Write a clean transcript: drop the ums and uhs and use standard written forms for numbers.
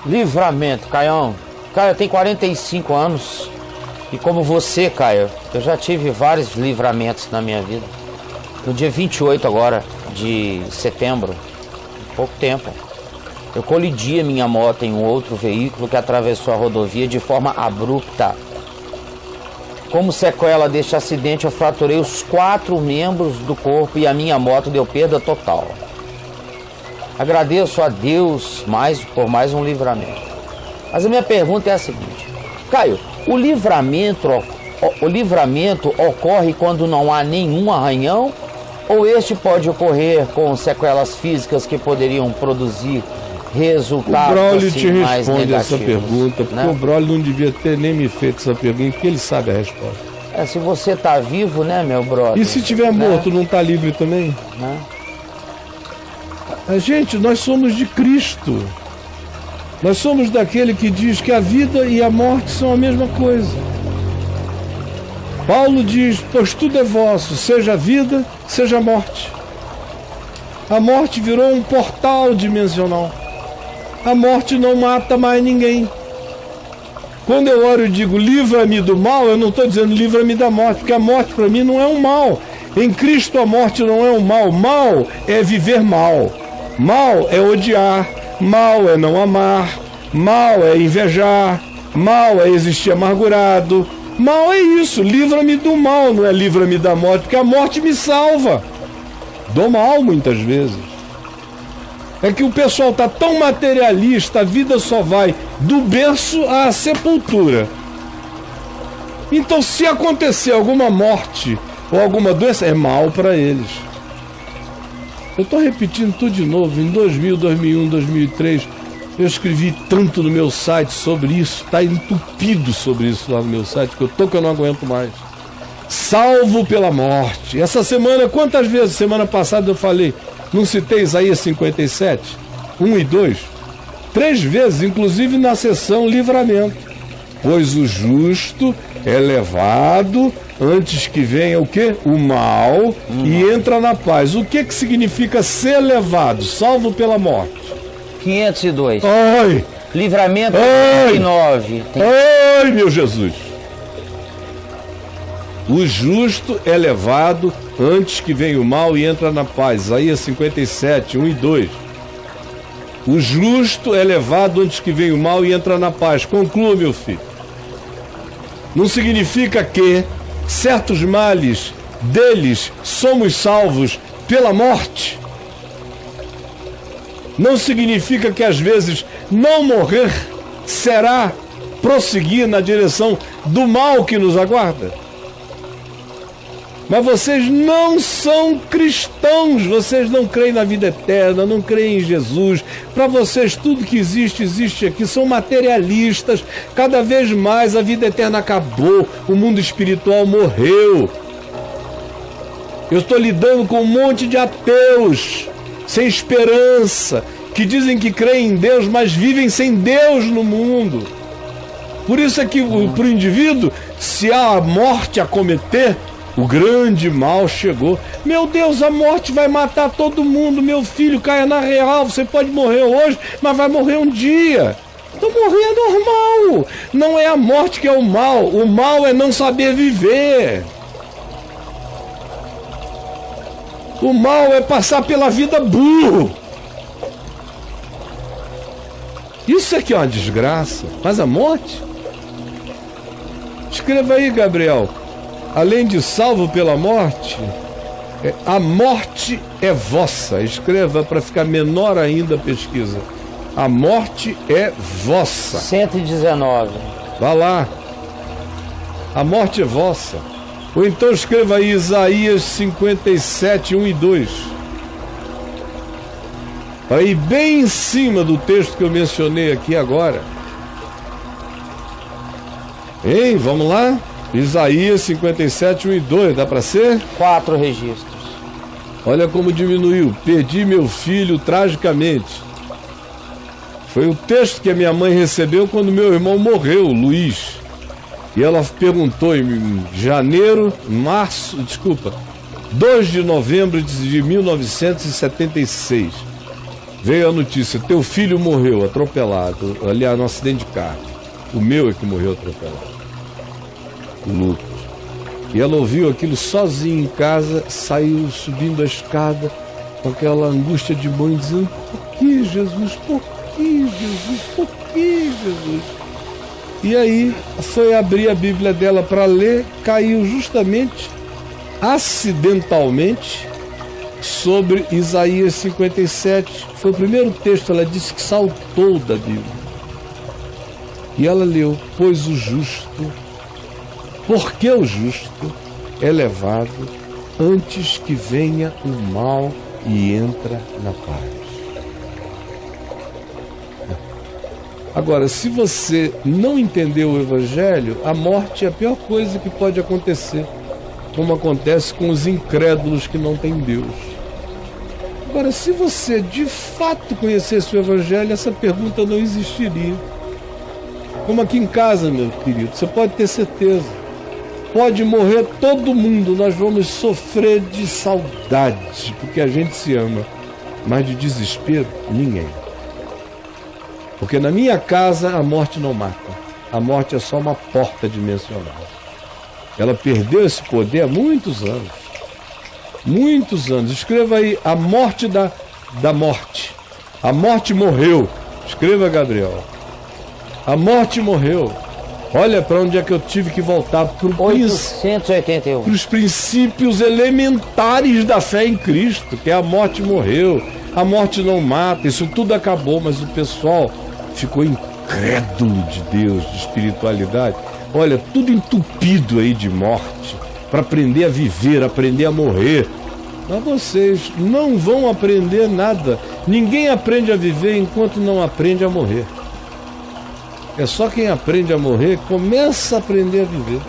Livramento, Caião. Caio, eu tenho 45 anos. E como você, Caio, eu já tive vários livramentos na minha vida. No dia 28 agora, de setembro, pouco tempo, eu colidi a minha moto em um outro veículo que atravessou a rodovia de forma abrupta. Como sequela deste acidente, eu fraturei os 4 membros do corpo e a minha moto deu perda total. Agradeço a Deus por mais um livramento. Mas a minha pergunta é a seguinte: Caio, o livramento ocorre quando não há nenhum arranhão? Ou este pode ocorrer com sequelas físicas que poderiam produzir resultados o Braulio assim, te mais responde negativos, essa pergunta, porque né? o Braulio não devia ter nem me feito essa pergunta, porque ele sabe a resposta. Se você tá vivo, né, meu brother? E se tiver morto, não tá livre também? Né? Gente, nós somos de Cristo. Nós somos daquele que diz que a vida e a morte são a mesma coisa. Paulo diz: pois tudo é vosso, seja a vida, seja a morte. A morte virou um portal dimensional. A morte não mata mais ninguém. Quando eu oro e digo livra-me do mal, eu não estou dizendo livra-me da morte, porque a morte para mim não é um mal. Em Cristo a morte não é um mal. Mal é viver mal. Mal é odiar. Mal é não amar. Mal é invejar. Mal é existir amargurado. Mal é isso. Livra-me do mal, não é livra-me da morte, porque a morte me salva do mal muitas vezes. É que o pessoal está tão materialista, a vida só vai do berço à sepultura. Então, se acontecer alguma morte ou alguma doença, é mal para eles. Eu estou repetindo tudo de novo. Em 2000, 2001, 2003, eu escrevi tanto no meu site sobre isso, está entupido sobre isso lá no meu site, que eu não aguento mais. Salvo pela morte. Essa semana, quantas vezes, semana passada eu falei, não citei Isaías 57, 1 e 2? 3 vezes, inclusive na sessão livramento. Pois o justo é levado antes que venha o quê? O mal e entra na paz. O que significa ser levado, salvo pela morte? 502. Ai! Livramento 9. Ai, meu Jesus! O justo é levado antes que venha o mal e entra na paz. Isaías 57, 1 e 2. O justo é levado antes que venha o mal e entra na paz. Conclua, meu filho. Não significa que certos males deles somos salvos pela morte. Não significa que às vezes não morrer será prosseguir na direção do mal que nos aguarda. Mas vocês não são cristãos, vocês não creem na vida eterna, não creem em Jesus. Para vocês tudo que existe, existe aqui. São materialistas. Cada vez mais a vida eterna acabou, o mundo espiritual morreu. Eu estou lidando com um monte de ateus, sem esperança, que dizem que creem em Deus, mas vivem sem Deus no mundo. Por isso é que para o indivíduo, se há a morte a cometer, o grande mal chegou. Meu Deus, a morte vai matar todo mundo. Meu filho, caia na real. Você pode morrer hoje, mas vai morrer um dia. Então morrer é normal. Não é a morte que é o mal. O mal é não saber viver. O mal é passar pela vida burro. Isso aqui é uma desgraça. Mas a morte? Escreva aí, Gabriel. Além de salvo pela morte, a morte é vossa. Escreva para ficar menor ainda a pesquisa. A morte é vossa. 119. Vá lá. A morte é vossa. Ou então escreva aí Isaías 57, 1 e 2. Aí bem em cima do texto que eu mencionei aqui agora. Hein, vamos lá? Isaías 57, 1 e 2, dá para ser? 4 registros. Olha como diminuiu. Perdi meu filho tragicamente. Foi o texto que a minha mãe recebeu quando meu irmão morreu, Luiz. E ela perguntou em 2 de novembro de 1976. Veio a notícia, teu filho morreu atropelado, aliás, num acidente de carro. O meu é que morreu atropelado. O Lucas. E ela ouviu aquilo sozinha em casa, saiu subindo a escada com aquela angústia de mãe, dizendo: por que, Jesus? Por que, Jesus? Por que, Jesus? E aí foi abrir a Bíblia dela para ler, caiu justamente, acidentalmente, sobre Isaías 57. Foi o primeiro texto, ela disse que saltou da Bíblia. E ela leu: pois o justo, porque o justo é levado antes que venha o mal e entra na paz. Agora, se você não entendeu o Evangelho, a morte é a pior coisa que pode acontecer, como acontece com os incrédulos que não têm Deus. Agora, se você de fato conhecesse o Evangelho, essa pergunta não existiria. Como aqui em casa, meu querido, você pode ter certeza. Pode morrer todo mundo, nós vamos sofrer de saudade, porque a gente se ama. Mas de desespero, ninguém. Porque na minha casa a morte não mata. A morte é só uma porta dimensional. Ela perdeu esse poder há muitos anos. Muitos anos. Escreva aí: a morte da morte. A morte morreu. Escreva, Gabriel. A morte morreu. Olha para onde é que eu tive que voltar. Para 881. Para os princípios elementares da fé em Cristo, que é a morte morreu. A morte não mata. Isso tudo acabou, mas o pessoal ficou incrédulo de Deus, de espiritualidade. Olha, tudo entupido aí de morte, para aprender a viver, aprender a morrer. Mas vocês não vão aprender nada. Ninguém aprende a viver enquanto não aprende a morrer. É só quem aprende a morrer começa a aprender a viver.